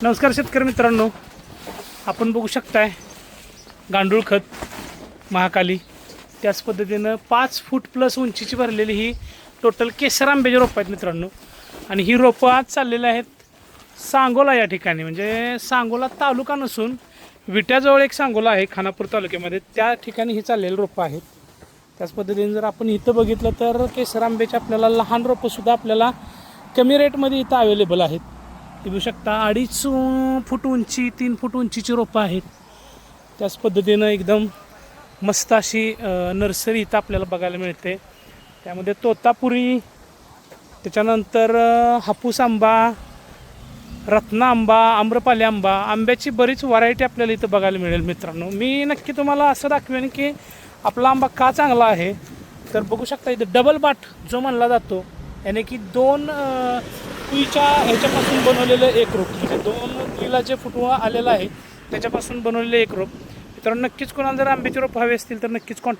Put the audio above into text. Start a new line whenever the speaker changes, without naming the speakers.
नमस्कार शेतकरी मित्रांनो, आपण बघू शकताय गांडूळ खत महाकाली. त्याच पद्धतीनं 5 फूट प्लस उंचीची भरलेली ही टोटल केसर आंब्याची रोपं आहेत मित्रांनो. आणि ही रोपं आज चाललेली आहेत सांगोला या ठिकाणी. म्हणजे सांगोला तालुका नसून विट्याजवळ एक सांगोला आहे खानापूर तालुक्यामध्ये, त्या ठिकाणी ही चाललेली रोपं आहेत. त्याच पद्धतीने जर आपण इथं बघितलं तर केसर आंब्याची आपल्याला लहान रोपंसुद्धा आपल्याला कमी रेटमध्ये इथं अवेलेबल आहेत. बघू शकता 2.5 फूट उंची 3 फूट उंचीची रोपं आहेत. त्याच पद्धतीनं एकदम मस्त अशी नर्सरी इथं आपल्याला बघायला मिळते. त्यामध्ये तोतापुरी, त्याच्यानंतर हापूस आंबा, रत्न आंबा, आम्रपाली आंबा, आंब्याची बरीच व्हरायटी आपल्याला इथं बघायला मिळेल मित्रांनो. मी नक्की तुम्हाला असं दाखवेन की आपला आंबा का चांगला आहे. तर बघू शकता इथं डबल बाट जो म्हणला जातो, याने की 2 कुईच्या ह्याच्यापासून बनवलेलं एक रोप, म्हणजे 2 कुईला जे फुटवा आलेला आहे त्याच्यापासून बनवलेलं एक रोप. मित्रांनो, नक्कीच कोणाला जर आंब्याची रोप हवी असतील तर नक्कीच कॉन्टॅक्ट